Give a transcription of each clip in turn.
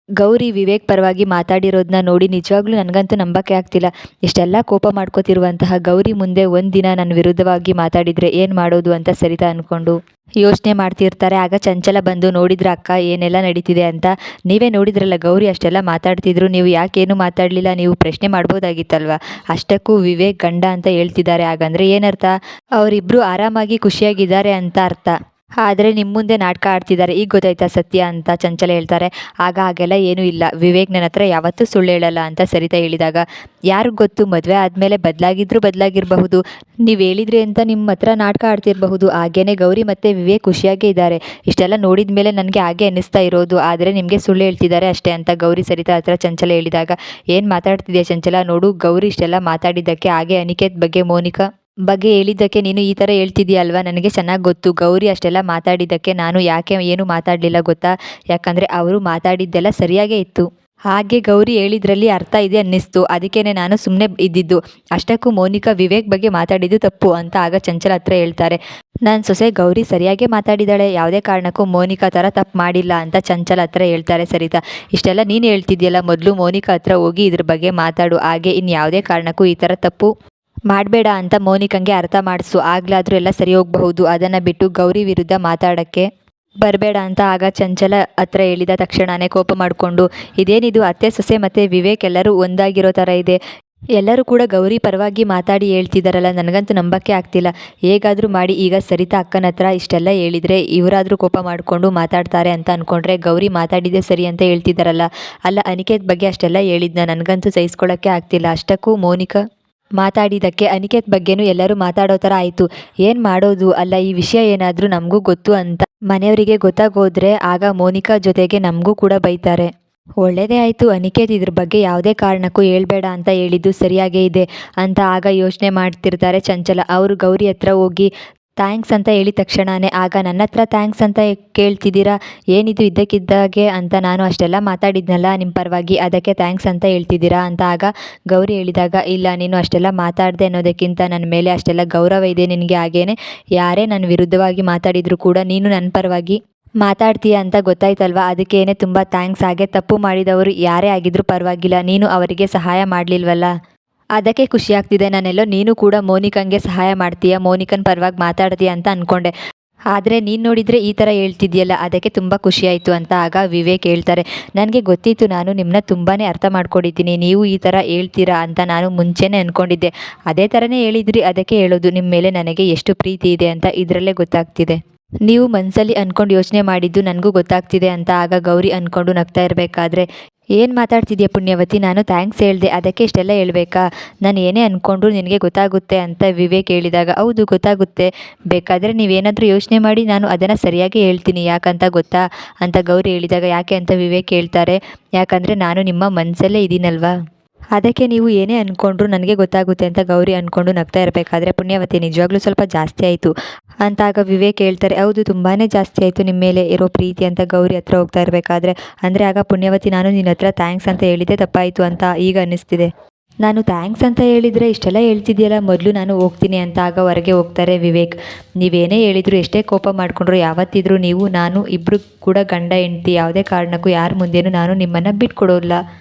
ಗೌರಿ ವಿವೇಕ್ ಪರವಾಗಿ ಮಾತಾಡಿರೋದನ್ನ ನೋಡಿ ನಿಜವಾಗ್ಲೂ ನನಗಂತೂ ನಂಬಕ್ಕೆ ಆಗ್ತಿಲ್ಲ. ಇಷ್ಟೆಲ್ಲ ಕೋಪ ಮಾಡ್ಕೋತಿರುವಂತಹ ಗೌರಿ ಮುಂದೆ ಒಂದಿನ ನನ್ನ ವಿರುದ್ಧವಾಗಿ ಮಾತಾಡಿದರೆ ಏನು ಮಾಡೋದು ಅಂತ ಸರಿತಾ ಅಂದ್ಕೊಂಡು ಯೋಚನೆ ಮಾಡ್ತಿರ್ತಾರೆ. ಆಗ ಚಂಚಲ ಬಂದು, ನೋಡಿದ್ರ ಅಕ್ಕ ಏನೆಲ್ಲ ನಡೀತಿದೆ ಅಂತ? ನೀವೇ ನೋಡಿದ್ರಲ್ಲ ಗೌರಿ ಅಷ್ಟೆಲ್ಲ ಮಾತಾಡ್ತಿದ್ರು, ನೀವು ಯಾಕೇನು ಮಾತಾಡಲಿಲ್ಲ? ನೀವು ಪ್ರಶ್ನೆ ಮಾಡ್ಬೋದಾಗಿತ್ತಲ್ವ? ಅಷ್ಟಕ್ಕೂ ವಿವೇಕ್ ಗಂಡ ಅಂತ ಹೇಳ್ತಿದ್ದಾರೆ, ಹಾಗಂದ್ರೆ ಏನರ್ಥ? ಅವರಿಬ್ಬರು ಆರಾಮಾಗಿ ಖುಷಿಯಾಗಿದ್ದಾರೆ ಅಂತ ಅರ್ಥ. ಆದರೆ ನಿಮ್ಮ ಮುಂದೆ ನಾಟಕ ಆಡ್ತಿದ್ದಾರೆ, ಈಗ ಗೊತ್ತಾಯ್ತಾ ಸತ್ಯ ಅಂತ ಚಂಚಲ ಹೇಳ್ತಾರೆ. ಆಗ ಹಾಗೆಲ್ಲ ಏನೂ ಇಲ್ಲ, ವಿವೇಕ್ ನನ್ನ ಹತ್ರ ಯಾವತ್ತೂ ಸುಳ್ಳು ಹೇಳಲ್ಲ ಅಂತ ಸರಿತಾ ಹೇಳಿದಾಗ, ಯಾರು ಗೊತ್ತು, ಮದುವೆ ಆದಮೇಲೆ ಬದಲಾಗಿರಬಹುದು. ನೀವು ಹೇಳಿದ್ರಿ ಅಂತ ನಿಮ್ಮ ಹತ್ರ ನಾಟಕ ಆಡ್ತಿರಬಹುದು. ಹಾಗೇನೆ ಗೌರಿ ಮತ್ತು ವಿವೇಕ್ ಖುಷಿಯಾಗೇ ಇದ್ದಾರೆ. ಇಷ್ಟೆಲ್ಲ ನೋಡಿದ ಮೇಲೆ ನನಗೆ ಹಾಗೆ ಅನ್ನಿಸ್ತಾ ಇರೋದು, ಆದರೆ ನಿಮಗೆ ಸುಳ್ಳು ಹೇಳ್ತಿದ್ದಾರೆ ಅಷ್ಟೇ ಅಂತ ಗೌರಿ ಸರಿತಾ ಹತ್ರ ಚಂಚಲ ಹೇಳಿದಾಗ, ಏನು ಮಾತಾಡ್ತಿದ್ಯಾ ಚಂಚಲ? ನೋಡು, ಗೌರಿ ಇಷ್ಟೆಲ್ಲ ಮಾತಾಡಿದ್ದಕ್ಕೆ, ಹಾಗೆ ಅನಿಕೇತ್ ಬಗ್ಗೆ, ಮೋನಿಕಾ ಬಗ್ಗೆ ಹೇಳಿದ್ದಕ್ಕೆ ನೀನು ಈ ಥರ ಹೇಳ್ತಿದ್ದೀಯ ಅಲ್ವಾ? ನನಗೆ ಚೆನ್ನಾಗಿ ಗೊತ್ತು. ಗೌರಿ ಅಷ್ಟೆಲ್ಲ ಮಾತಾಡಿದ್ದಕ್ಕೆ ನಾನು ಯಾಕೆ ಏನು ಮಾತಾಡಲಿಲ್ಲ ಗೊತ್ತಾ? ಯಾಕಂದರೆ ಅವರು ಮಾತಾಡಿದ್ದೆಲ್ಲ ಸರಿಯಾಗೇ ಇತ್ತು. ಹಾಗೆ ಗೌರಿ ಹೇಳಿದ್ರಲ್ಲಿ ಅರ್ಥ ಇದೆ ಅನ್ನಿಸ್ತು, ಅದಕ್ಕೇನೆ ನಾನು ಸುಮ್ಮನೆ ಇದ್ದಿದ್ದು. ಅಷ್ಟಕ್ಕೂ ಮೋನಿಕಾ ವಿವೇಕ್ ಬಗ್ಗೆ ಮಾತಾಡಿದ್ದು ತಪ್ಪು ಅಂತ ಆಗ ಚಂಚಲ ಹತ್ರ ಹೇಳ್ತಾರೆ. ನನ್ನ ಸೊಸೆ ಗೌರಿ ಸರಿಯಾಗೇ ಮಾತಾಡಿದ್ದಾಳೆ, ಯಾವುದೇ ಕಾರಣಕ್ಕೂ ಮೋನಿಕಾ ಥರ ತಪ್ಪು ಮಾಡಿಲ್ಲ ಅಂತ ಚಂಚಲ ಹತ್ರ ಹೇಳ್ತಾರೆ ಸರಿತಾ. ಇಷ್ಟೆಲ್ಲ ನೀನು ಹೇಳ್ತಿದ್ಯಲ್ಲ, ಮೊದಲು ಮೋನಿಕಾ ಹತ್ರ ಹೋಗಿ ಇದ್ರ ಬಗ್ಗೆ ಮಾತಾಡು, ಹಾಗೆ ಯಾವುದೇ ಕಾರಣಕ್ಕೂ ಈ ಥರ ತಪ್ಪು ಮಾಡಬೇಡ ಅಂತ ಮೋನಿಕಂಗೆ ಅರ್ಥ ಮಾಡಿಸು, ಆಗ್ಲಾದರೂ ಎಲ್ಲ ಸರಿ ಹೋಗಬಹುದು. ಅದನ್ನು ಬಿಟ್ಟು ಗೌರಿ ವಿರುದ್ಧ ಮಾತಾಡೋಕ್ಕೆ ಬರಬೇಡ ಅಂತ ಆಗ ಚಂಚಲ ಹತ್ರ ಹೇಳಿದ ತಕ್ಷಣವೇ ಕೋಪ ಮಾಡಿಕೊಂಡು, ಇದೇನಿದು ಅತ್ತೆ ಸೊಸೆ ಮತ್ತು ವಿವೇಕ್ ಎಲ್ಲರೂ ಒಂದಾಗಿರೋ ಥರ ಇದೆ, ಎಲ್ಲರೂ ಕೂಡ ಗೌರಿ ಪರವಾಗಿ ಮಾತಾಡಿ ಹೇಳ್ತಿದ್ದಾರಲ್ಲ, ನನಗಂತೂ ನಂಬಕ್ಕೆ ಆಗ್ತಿಲ್ಲ. ಹೇಗಾದರೂ ಮಾಡಿ ಈಗ ಸರಿತಾ ಅಕ್ಕನ ಹತ್ರ ಇಷ್ಟೆಲ್ಲ ಹೇಳಿದರೆ ಇವರಾದರೂ ಕೋಪ ಮಾಡಿಕೊಂಡು ಮಾತಾಡ್ತಾರೆ ಅಂತ ಅಂದ್ಕೊಂಡ್ರೆ, ಗೌರಿ ಮಾತಾಡಿದೆ ಸರಿ ಅಂತ ಹೇಳ್ತಿದ್ದಾರಲ್ಲ. ಅಲ್ಲ, ಅನಿಕೇತ್ ಬಗ್ಗೆ ಅಷ್ಟೆಲ್ಲ ಹೇಳಿದ್ನ, ನನಗಂತೂ ಸಹಿಸ್ಕೊಳ್ಳೋಕ್ಕೆ ಆಗ್ತಿಲ್ಲ. ಅಷ್ಟಕ್ಕೂ ಮೋನಿಕಾ ಮಾತಾಡಿದ್ದಕ್ಕೆ ಅನಿಕೇತ್ ಬಗ್ಗೆನೂ ಎಲ್ಲರೂ ಮಾತಾಡೋ ಥರ ಆಯಿತು. ಏನು ಮಾಡೋದು? ಅಲ್ಲ, ಈ ವಿಷಯ ಏನಾದರೂ ನಮಗೂ ಗೊತ್ತು ಅಂತ ಮನೆಯವರಿಗೆ ಗೊತ್ತಾಗೋದ್ರೆ ಆಗ ಮೋನಿಕಾ ಜೊತೆಗೆ ನಮಗೂ ಕೂಡ ಬೈತಾರೆ. ಒಳ್ಳೆಯದೇ ಆಯಿತು, ಅನಿಕೇತ್ ಇದ್ರ ಬಗ್ಗೆ ಯಾವುದೇ ಕಾರಣಕ್ಕೂ ಹೇಳ್ಬೇಡ ಅಂತ ಹೇಳಿದ್ದು ಸರಿಯಾಗೇ ಇದೆ ಅಂತ ಆಗ ಯೋಚನೆ ಮಾಡ್ತಿರ್ತಾರೆ ಚಂಚಲ. ಅವರು ಗೌರಿ ಹತ್ರ ಹೋಗಿ ಥ್ಯಾಂಕ್ಸ್ ಅಂತ ಹೇಳಿದ ತಕ್ಷಣವೇ, ಆಗ ನನ್ನ ಹತ್ರ ಥ್ಯಾಂಕ್ಸ್ ಅಂತ ಕೇಳ್ತಿದ್ದೀರಾ? ಏನಿದು ಇದ್ದಕ್ಕಿದ್ದಾಗೆ ಅಂತ ನಾನು ಅಷ್ಟೆಲ್ಲ ಮಾತಾಡಿದ್ನಲ್ಲ ನಿಮ್ಮ ಪರವಾಗಿ, ಅದಕ್ಕೆ ಥ್ಯಾಂಕ್ಸ್ ಅಂತ ಹೇಳ್ತಿದ್ದೀರಾ ಅಂತ ಆಗ ಗೌರಿ ಹೇಳಿದಾಗ, ಇಲ್ಲ, ನೀನು ಅಷ್ಟೆಲ್ಲ ಮಾತಾಡಿದೆ ಅನ್ನೋದಕ್ಕಿಂತ ನನ್ನ ಮೇಲೆ ಅಷ್ಟೆಲ್ಲ ಗೌರವ ಇದೆ ನಿನಗೆ. ಹಾಗೇನೆ ಯಾರೇ ನನ್ನ ವಿರುದ್ಧವಾಗಿ ಮಾತಾಡಿದರೂ ಕೂಡ ನೀನು ನನ್ನ ಪರವಾಗಿ ಮಾತಾಡ್ತೀಯ ಅಂತ ಗೊತ್ತಾಯ್ತಲ್ವ, ಅದಕ್ಕೇನೆ ತುಂಬ ಥ್ಯಾಂಕ್ಸ್. ಹಾಗೆ ತಪ್ಪು ಮಾಡಿದವರು ಯಾರೇ ಆಗಿದ್ರೂ ಪರವಾಗಿಲ್ಲ, ನೀನು ಅವರಿಗೆ ಸಹಾಯ ಮಾಡಲಿಲ್ವಲ್ಲ, ಅದಕ್ಕೆ ಖುಷಿ ಆಗ್ತಿದೆ. ನಾನೆಲ್ಲೋ ನೀನು ಕೂಡ ಮೋನಿಕಂಗೆ ಸಹಾಯ ಮಾಡ್ತೀಯ, ಮೋನಿಕನ್ ಪರವಾಗಿ ಮಾತಾಡ್ತೀಯ ಅಂತ ಅಂದ್ಕೊಂಡೆ, ಆದರೆ ನೀನು ನೋಡಿದರೆ ಈ ಥರ ಹೇಳ್ತಿದ್ಯಲ್ಲ, ಅದಕ್ಕೆ ತುಂಬ ಖುಷಿಯಾಯಿತು ಅಂತ ಆಗ ವಿವೇಕ್ ಹೇಳ್ತಾರೆ. ನನಗೆ ಗೊತ್ತಿತ್ತು, ನಾನು ನಿಮ್ಮನ್ನ ತುಂಬಾ ಅರ್ಥ ಮಾಡ್ಕೊಂಡಿದ್ದೀನಿ, ನೀವು ಈ ಥರ ಹೇಳ್ತೀರಾ ಅಂತ ನಾನು ಮುಂಚೆನೇ ಅಂದ್ಕೊಂಡಿದ್ದೆ. ಅದೇ ಥರನೇ ಹೇಳಿದ್ರಿ, ಅದಕ್ಕೆ ಹೇಳೋದು ನಿಮ್ಮ ಮೇಲೆ ನನಗೆ ಎಷ್ಟು ಪ್ರೀತಿ ಇದೆ ಅಂತ ಇದರಲ್ಲೇ ಗೊತ್ತಾಗ್ತಿದೆ. ನೀವು ಮನಸ್ಸಲ್ಲಿ ಅಂದ್ಕೊಂಡು ಯೋಚನೆ ಮಾಡಿದ್ದು ನನಗೂ ಗೊತ್ತಾಗ್ತಿದೆ ಅಂತ ಆಗ ಗೌರಿ ಅಂದ್ಕೊಂಡು ನಗ್ತಾ ಇರಬೇಕಾದ್ರೆ, ಏನು ಮಾತಾಡ್ತಿದ್ಯಾ ಪುಣ್ಯವತಿ? ನಾನು ಥ್ಯಾಂಕ್ಸ್ ಹೇಳಿದೆ, ಅದಕ್ಕೆ ಇಷ್ಟೆಲ್ಲ ಹೇಳಬೇಕಾ? ನಾನು ಏನೇ ಅಂದ್ಕೊಂಡ್ರು ನಿನಗೆ ಗೊತ್ತಾಗುತ್ತೆ ಅಂತ ವಿವೇಕ್ ಹೇಳಿದಾಗ, ಹೌದು ಗೊತ್ತಾಗುತ್ತೆ, ಬೇಕಾದರೆ ನೀವೇನಾದರೂ ಯೋಚನೆ ಮಾಡಿ, ನಾನು ಅದನ್ನು ಸರಿಯಾಗಿ ಹೇಳ್ತೀನಿ, ಯಾಕಂತ ಗೊತ್ತಾ ಅಂತ ಗೌರಿ ಹೇಳಿದಾಗ, ಯಾಕೆ ಅಂತ ವಿವೇಕ್ ಹೇಳ್ತಾರೆ, ಯಾಕಂದರೆ ನಾನು ನಿಮ್ಮ ಮನಸ್ಸಲ್ಲೇ ಇದ್ದೀನಲ್ವಾ, ಅದಕ್ಕೆ ನೀವು ಏನೇ ಅಂದ್ಕೊಂಡ್ರು ನನಗೆ ಗೊತ್ತಾಗುತ್ತೆ ಅಂತ ಗೌರಿ ಅಂದ್ಕೊಂಡು ನಗ್ತಾ ಇರಬೇಕಾದ್ರೆ, ಪುಣ್ಯವತಿ ನಿಜವಾಗ್ಲೂ ಸ್ವಲ್ಪ ಜಾಸ್ತಿ ಆಯಿತು ಅಂತ ಆಗ ವಿವೇಕ್ ಹೇಳ್ತಾರೆ. ಹೌದು, ತುಂಬಾ ಜಾಸ್ತಿ ಆಯಿತು ನಿಮ್ಮ ಮೇಲೆ ಇರೋ ಪ್ರೀತಿ ಅಂತ ಗೌರಿ ಹತ್ರ ಹೋಗ್ತಾ ಇರಬೇಕಾದ್ರೆ, ಅಂದರೆ ಆಗ ಪುಣ್ಯವತಿ, ನಾನು ನಿನ್ನ ಹತ್ರ ಥ್ಯಾಂಕ್ಸ್ ಅಂತ ಹೇಳಿದ್ದೆ ತಪ್ಪಾಯಿತು ಅಂತ ಈಗ ಅನ್ನಿಸ್ತಿದೆ. ನಾನು ಥ್ಯಾಂಕ್ಸ್ ಅಂತ ಹೇಳಿದರೆ ಇಷ್ಟೆಲ್ಲ ಹೇಳ್ತಿದ್ಯಲ್ಲ, ಮೊದಲು ನಾನು ಹೋಗ್ತೀನಿ ಅಂತ ಆಗ ಹೊರಗೆ ಹೋಗ್ತಾರೆ ವಿವೇಕ್. ನೀವೇನೇ ಹೇಳಿದ್ರು, ಎಷ್ಟೇ ಕೋಪ ಮಾಡಿಕೊಂಡ್ರು, ಯಾವತ್ತಿದ್ರೂ ನೀವು ನಾನು ಇಬ್ಬರು ಕೂಡ ಗಂಡ ಹೆಂಡ್ತಿ, ಯಾವುದೇ ಕಾರಣಕ್ಕೂ ಯಾರ ಮುಂದೆನೂ ನಾನು ನಿಮ್ಮನ್ನು ಬಿಟ್ಕೊಡೋಲ್ಲ,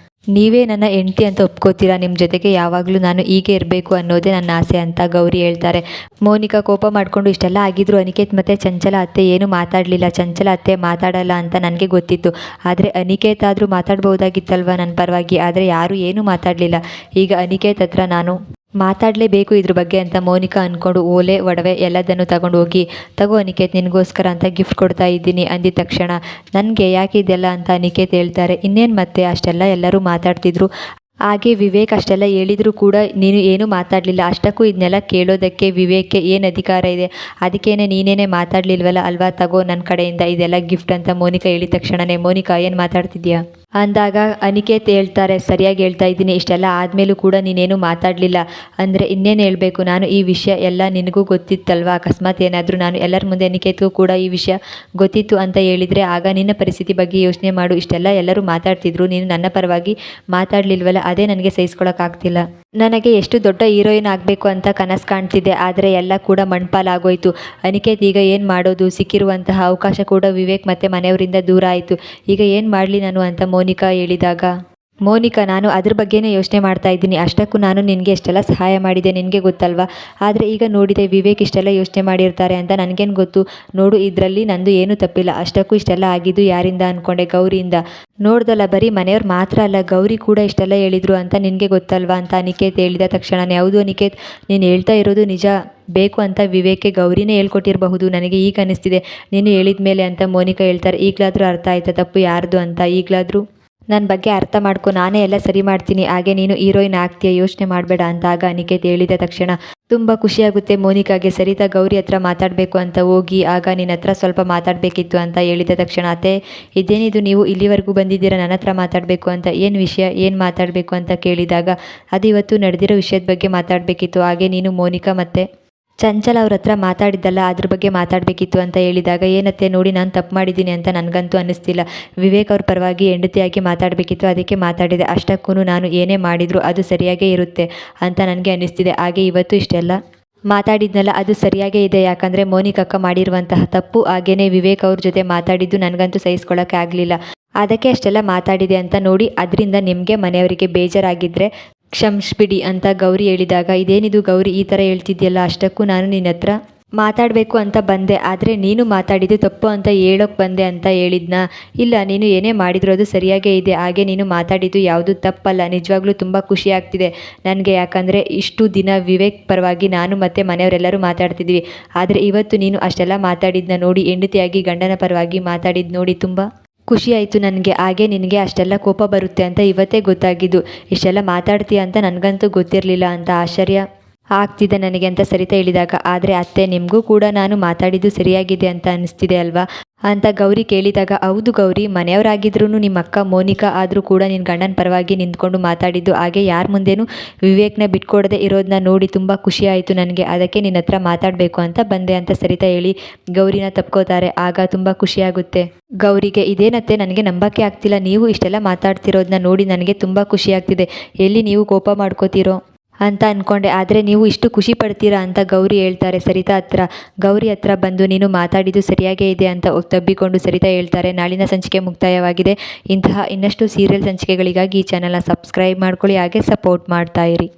ನೀವೇ ನನ್ನ ಹೆಂಡ್ತಿ ಅಂತ ಒಪ್ಕೋತೀರಾ, ನಿಮ್ಮ ಜೊತೆಗೆ ಯಾವಾಗಲೂ ನಾನು ಹೀಗೆ ಇರಬೇಕು ಅನ್ನೋದೇ ನನ್ನ ಆಸೆ ಅಂತ ಗೌರಿ ಹೇಳ್ತಾರೆ. ಮೋನಿಕಾ ಕೋಪ ಮಾಡಿಕೊಂಡು ಇಷ್ಟೆಲ್ಲ ಆಗಿದ್ರು ಅನಿಕೇತ್ ಮತ್ತು ಚಂಚಲ ಅತ್ತೆ ಏನು ಮಾತಾಡಲಿಲ್ಲ, ಚಂಚಲ ಅತ್ತೆ ಮಾತಾಡಲ್ಲ ಅಂತ ನನಗೆ ಗೊತ್ತಿತ್ತು, ಆದರೆ ಅನಿಕೇತ್ ಆದರೂ ಮಾತಾಡ್ಬೋದಾಗಿತ್ತಲ್ವ ನನ್ನ ಪರವಾಗಿ, ಆದರೆ ಯಾರೂ ಏನೂ ಮಾತಾಡಲಿಲ್ಲ. ಈಗ ಅನಿಕೇತ್ ಹತ್ರ ನಾನು ಮಾತಾಡಲೇಬೇಕು ಇದ್ರ ಬಗ್ಗೆ ಅಂತ ಮೋನಿಕಾ ಅಂದ್ಕೊಂಡು ಓಲೆ ಒಡವೆ ಎಲ್ಲದನ್ನು ತಗೊಂಡು ಹೋಗಿ, ತಗೋ ಅನಿಕೇತ್, ನಿನಗೋಸ್ಕರ ಅಂತ ಗಿಫ್ಟ್ ಕೊಡ್ತಾ ಇದ್ದೀನಿ ಅಂದಿದ ತಕ್ಷಣ, ನನಗೆ ಯಾಕೆ ಇದೆಲ್ಲ ಅಂತ ಅನಿಕೇತ್ ಹೇಳ್ತಾರೆ. ಇನ್ನೇನು ಮತ್ತೆ, ಅಷ್ಟೆಲ್ಲ ಎಲ್ಲರೂ ಮಾತಾಡ್ತಿದ್ರು, ಹಾಗೆ ವಿವೇಕ್ ಅಷ್ಟೆಲ್ಲ ಹೇಳಿದರೂ ಕೂಡ ನೀನು ಏನೂ ಮಾತಾಡಲಿಲ್ಲ. ಅಷ್ಟಕ್ಕೂ ಇದನ್ನೆಲ್ಲ ಕೇಳೋದಕ್ಕೆ ವಿವೇಕ್ಗೆ ಏನು ಅಧಿಕಾರ ಇದೆ? ಅದಕ್ಕೇನೆ ನೀನೇನೇ ಮಾತಾಡಲಿಲ್ವಲ್ಲ ಅಲ್ವಾ, ತಗೋ ನನ್ನ ಕಡೆಯಿಂದ ಇದೆಲ್ಲ ಗಿಫ್ಟ್ ಅಂತ ಮೋನಿಕಾ ಹೇಳಿದ ತಕ್ಷಣವೇ, ಮೋನಿಕಾ ಏನು ಮಾತಾಡ್ತಿದ್ಯಾ ಅಂದಾಗ ಅನಿಕೇತ್ ಹೇಳ್ತಾರೆ, ಸರಿಯಾಗಿ ಹೇಳ್ತಾ ಇದ್ದೀನಿ, ಇಷ್ಟೆಲ್ಲ ಆದಮೇಲೂ ಕೂಡ ನೀನೇನು ಮಾತಾಡಲಿಲ್ಲ ಅಂದರೆ ಇನ್ನೇನು ಹೇಳಬೇಕು, ನಾನು ಈ ವಿಷಯ ಎಲ್ಲ ನಿನಗೂ ಗೊತ್ತಿತ್ತಲ್ವ, ಅಕಸ್ಮಾತ್ ಏನಾದರೂ ನಾನು ಎಲ್ಲರ ಮುಂದೆ ಅನಿಕೇತ್ಗೂ ಕೂಡ ಈ ವಿಷಯ ಗೊತ್ತಿತ್ತು ಅಂತ ಹೇಳಿದರೆ ಆಗ ನಿನ್ನ ಪರಿಸ್ಥಿತಿ ಬಗ್ಗೆ ಯೋಚನೆ ಮಾಡು. ಇಷ್ಟೆಲ್ಲ ಎಲ್ಲರೂ ಮಾತಾಡ್ತಿದ್ರು, ನೀನು ನನ್ನ ಪರವಾಗಿ ಮಾತಾಡಲಿಲ್ವಲ್ಲ, ಅದೇ ನನಗೆ ಸಹಿಸ್ಕೊಳ್ಳೋಕ್ಕಾಗ್ತಿಲ್ಲ. ನನಗೆ ಎಷ್ಟು ದೊಡ್ಡ ಹೀರೋಯಿನ್ ಆಗಬೇಕು ಅಂತ ಕನಸು ಕಾಣ್ತಿದ್ದೆ, ಆದರೆ ಎಲ್ಲ ಕೂಡ ಮಣ್ಪಾಲಾಗೋಯ್ತು. ಅನಿಕೇತ್, ಈಗ ಏನು ಮಾಡೋದು? ಸಿಕ್ಕಿರುವಂತಹ ಅವಕಾಶ ಕೂಡ ವಿವೇಕ್ ಮತ್ತು ಮನೆಯವರಿಂದ ದೂರ ಆಯಿತು, ಈಗ ಏನು ಮಾಡಲಿ ನಾನು ಅಂತ ಮೋನಿಕಾ ಹೇಳಿದಾಗ, ಮೋನಿಕಾ ನಾನು ಅದ್ರ ಬಗ್ಗೆನೇ ಯೋಚನೆ ಮಾಡ್ತಾ ಇದ್ದೀನಿ. ಅಷ್ಟಕ್ಕೂ ನಾನು ನಿನಗೆ ಎಷ್ಟೆಲ್ಲ ಸಹಾಯ ಮಾಡಿದೆ ನಿನಗೆ ಗೊತ್ತಲ್ವಾ. ಆದರೆ ಈಗ ನೋಡಿದೆ ವಿವೇಕ್ ಇಷ್ಟೆಲ್ಲ ಯೋಚನೆ ಮಾಡಿರ್ತಾರೆ ಅಂತ ನನಗೇನು ಗೊತ್ತು. ನೋಡು ಇದರಲ್ಲಿ ನಂದು ಏನೂ ತಪ್ಪಿಲ್ಲ. ಅಷ್ಟಕ್ಕೂ ಇಷ್ಟೆಲ್ಲ ಆಗಿದ್ದು ಯಾರಿಂದ ಅಂದ್ಕೊಂಡೆ, ಗೌರಿಯಿಂದ. ನೋಡ್ದಲ್ಲ ಬರೀ ಮನೆಯವ್ರು ಮಾತ್ರ ಅಲ್ಲ, ಗೌರಿ ಕೂಡ ಇಷ್ಟೆಲ್ಲ ಹೇಳಿದ್ರು ಅಂತ ನಿನಗೆ ಗೊತ್ತಲ್ವಾ ಅಂತ ಅನಿಕೇತ್ ಹೇಳಿದ ತಕ್ಷಣ, ಯಾವುದು ಅನಿಕೇತ್ ನೀನು ಹೇಳ್ತಾ ಇರೋದು ನಿಜ. ಬೇಕು ಅಂತ ವಿವೇಕ್ಗೆ ಗೌರಿನೇ ಹೇಳ್ಕೊಟ್ಟಿರಬಹುದು, ನನಗೆ ಈಗ ಅನಿಸ್ತಿದೆ ನೀನು ಹೇಳಿದ ಮೇಲೆ ಅಂತ ಮೋನಿಕಾ ಹೇಳ್ತಾರೆ. ಈಗಲಾದರೂ ಅರ್ಥ ಆಯ್ತಾ ತಪ್ಪು ಯಾರ್ದು ಅಂತ? ಈಗಲಾದರೂ ನನ್ನ ಬಗ್ಗೆ ಅರ್ಥ ಮಾಡ್ಕೊ, ನಾನೇ ಎಲ್ಲ ಸರಿ ಮಾಡ್ತೀನಿ. ಹಾಗೆ ನೀನು ಹೀರೋಯಿನ್ ಆಗ್ತೀಯ, ಯೋಚನೆ ಮಾಡಬೇಡ ಅಂತ ಆಗ ಅನಿಕೇತ್ ಹೇಳಿದ ತಕ್ಷಣ ತುಂಬ ಖುಷಿಯಾಗುತ್ತೆ ಮೋನಿಕಾಗೆ. ಸರಿತಾ ಗೌರಿ ಹತ್ರ ಮಾತಾಡಬೇಕು ಅಂತ ಹೋಗಿ, ಆಗ ನಿನ್ನ ಹತ್ರ ಸ್ವಲ್ಪ ಮಾತಾಡಬೇಕಿತ್ತು ಅಂತ ಹೇಳಿದ ತಕ್ಷಣ, ಅತ್ತೆ ಇದೇನಿದು ನೀವು ಇಲ್ಲಿವರೆಗೂ ಬಂದಿದ್ದೀರಾ ನನ್ನ ಹತ್ರ ಮಾತಾಡಬೇಕು ಅಂತ? ಏನು ವಿಷಯ, ಏನು ಮಾತಾಡಬೇಕು ಅಂತ ಕೇಳಿದಾಗ, ಅದು ಇವತ್ತು ನಡೆದಿರೋ ವಿಷಯದ ಬಗ್ಗೆ ಮಾತಾಡಬೇಕಿತ್ತು. ಹಾಗೆ ನೀನು ಮೋನಿಕಾ ಮತ್ತು ಚಂಚಲ ಅವ್ರ ಹತ್ರ ಮಾತಾಡಿದ್ದಲ್ಲ ಅದ್ರ ಬಗ್ಗೆ ಮಾತಾಡಬೇಕಿತ್ತು ಅಂತ ಹೇಳಿದಾಗ, ಏನತ್ತೆ ನೋಡಿ ನಾನು ತಪ್ಪು ಮಾಡಿದ್ದೀನಿ ಅಂತ ನನಗಂತೂ ಅನ್ನಿಸ್ತಿಲ್ಲ. ವಿವೇಕ್ ಅವ್ರ ಪರವಾಗಿ ಹೆಂಡತಿಯಾಗಿ ಮಾತಾಡಬೇಕಿತ್ತು, ಅದಕ್ಕೆ ಮಾತಾಡಿದೆ. ಅಷ್ಟಕ್ಕೂ ನಾನು ಏನೇ ಮಾಡಿದರೂ ಅದು ಸರಿಯಾಗೇ ಇರುತ್ತೆ ಅಂತ ನನಗೆ ಅನ್ನಿಸ್ತಿದೆ. ಹಾಗೆ ಇವತ್ತು ಇಷ್ಟೆಲ್ಲ ಮಾತಾಡಿದ್ನಲ್ಲ ಅದು ಸರಿಯಾಗೇ ಇದೆ. ಯಾಕಂದರೆ ಮೋನಿಕಕ್ಕ ಮಾಡಿರುವಂತಹ ತಪ್ಪು, ಹಾಗೇನೇ ವಿವೇಕ್ ಅವ್ರ ಜೊತೆ ಮಾತಾಡಿದ್ದು ನನಗಂತೂ ಸಹಿಸ್ಕೊಳ್ಳೋಕ್ಕೆ ಆಗಲಿಲ್ಲ. ಅದಕ್ಕೆ ಅಷ್ಟೆಲ್ಲ ಮಾತಾಡಿದೆ ಅಂತ ನೋಡಿ, ಅದರಿಂದ ನಿಮಗೆ ಮನೆಯವರಿಗೆ ಬೇಜಾರಾಗಿದ್ದರೆ ಕ್ಷಮಿಸ್ಬಿಡಿ ಅಂತ ಗೌರಿ ಹೇಳಿದಾಗ, ಇದೇನಿದು ಗೌರಿ ಈ ಥರ ಹೇಳ್ತಿದ್ಯಲ್ಲ, ಅಷ್ಟಕ್ಕೂ ನಾನು ನಿನ್ನ ಹತ್ರ ಮಾತಾಡಬೇಕು ಅಂತ ಬಂದೆ, ಆದರೆ ನೀನು ಮಾತಾಡಿದ್ದು ತಪ್ಪು ಅಂತ ಹೇಳೋಕ್ಕೆ ಬಂದೆ ಅಂತ ಹೇಳಿದ್ನಾ? ಇಲ್ಲ, ನೀನು ಏನೇ ಮಾಡಿದ್ರು ಅದು ಸರಿಯಾಗೇ ಇದೆ. ಹಾಗೆ ನೀನು ಮಾತಾಡಿದ್ದು ಯಾವುದೂ ತಪ್ಪಲ್ಲ. ನಿಜವಾಗ್ಲೂ ತುಂಬ ಖುಷಿ ಆಗ್ತಿದೆ ನನಗೆ. ಯಾಕಂದರೆ ಇಷ್ಟು ದಿನ ವಿವೇಕ್ ಪರವಾಗಿ ನಾನು ಮತ್ತು ಮನೆಯವರೆಲ್ಲರೂ ಮಾತಾಡ್ತಿದ್ವಿ. ಆದರೆ ಇವತ್ತು ನೀನು ಅಷ್ಟೆಲ್ಲ ಮಾತಾಡಿದ್ದನ್ನ ನೋಡಿ, ಹೆಂಡತಿಯಾಗಿ ಗಂಡನ ಪರವಾಗಿ ಮಾತಾಡಿದ್ದು ನೋಡಿ ತುಂಬ ಖುಷಿ ಆಯಿತು ನನಗೆ. ಹಾಗೆ ನಿನಗೆ ಅಷ್ಟೆಲ್ಲ ಕೋಪ ಬರುತ್ತೆ ಅಂತ ಇವತ್ತೇ ಗೊತ್ತಾಗಿದ್ದು. ಇಷ್ಟೆಲ್ಲ ಮಾತಾಡ್ತೀಯ ಅಂತ ನನಗಂತೂ ಗೊತ್ತಿರಲಿಲ್ಲ ಅಂತ ಆಶ್ಚರ್ಯ ಆಗ್ತಿದೆ ನನಗೆ ಅಂತ ಸರಿತಾ ಹೇಳಿದಾಗ, ಆದರೆ ಅತ್ತೆ ನಿಮಗೂ ಕೂಡ ನಾನು ಮಾತಾಡಿದ್ದು ಸರಿಯಾಗಿದೆ ಅಂತ ಅನಿಸ್ತಿದೆ ಅಲ್ವಾ ಅಂತ ಗೌರಿ ಕೇಳಿದಾಗ, ಹೌದು ಗೌರಿ, ಮನೆಯವರಾಗಿದ್ರೂ ನಿಮ್ಮ ಅಕ್ಕ ಮೋನಿಕಾ ಆದರೂ ಕೂಡ ನಿನ್ನ ಗಂಡನ ಪರವಾಗಿ ನಿಂತ್ಕೊಂಡು ಮಾತಾಡಿದ್ದು, ಹಾಗೆ ಯಾರ ಮುಂದೆನೂ ವಿವೇಕ್ನ ಬಿಟ್ಕೊಡದೆ ಇರೋದನ್ನ ನೋಡಿ ತುಂಬ ಖುಷಿ ಆಯಿತು ನನಗೆ. ಅದಕ್ಕೆ ನಿನ್ನ ಹತ್ರ ಮಾತಾಡಬೇಕು ಅಂತ ಬಂದೆ ಅಂತ ಸರಿತಾ ಹೇಳಿ ಗೌರಿನ ತಪ್ಕೋತಾರೆ. ಆಗ ತುಂಬ ಖುಷಿಯಾಗುತ್ತೆ ಗೌರಿಗೆ. ಇದೇನತ್ತೆ ನನಗೆ ನಂಬಕ್ಕೆ ಆಗ್ತಿಲ್ಲ, ನೀವು ಇಷ್ಟೆಲ್ಲ ಮಾತಾಡ್ತಿರೋದನ್ನ ನೋಡಿ ನನಗೆ ತುಂಬ ಖುಷಿ ಆಗ್ತಿದೆ. ಎಲ್ಲಿ ನೀವು ಕೋಪ ಮಾಡ್ಕೋತೀರೋ ಅಂತ ಅಂದ್ಕೊಂಡೆ, ಆದರೆ ನೀವು ಇಷ್ಟು ಖುಷಿ ಪಡ್ತೀರಾ ಅಂತ ಗೌರಿ ಹೇಳ್ತಾರೆ ಸರಿತಾ ಹತ್ರ. ಗೌರಿ ಹತ್ರ ಬಂದು ನೀನು ಮಾತಾಡಿದ್ದು ಸರಿಯಾಗೇ ಇದೆ ಅಂತ ತಬ್ಬಿಕೊಂಡು ಸರಿತಾ ಹೇಳ್ತಾರೆ. ನಾಳಿನ ಸಂಚಿಕೆ ಮುಕ್ತಾಯವಾಗಿದೆ. ಇಂತಹ ಇನ್ನಷ್ಟು ಸೀರಿಯಲ್ ಸಂಚಿಕೆಗಳಿಗಾಗಿ ಈ ಚಾನಲ್ನ ಸಬ್ಸ್ಕ್ರೈಬ್ ಮಾಡ್ಕೊಳ್ಳಿ, ಹಾಗೆ ಸಪೋರ್ಟ್ ಮಾಡ್ತಾ ಇರಿ.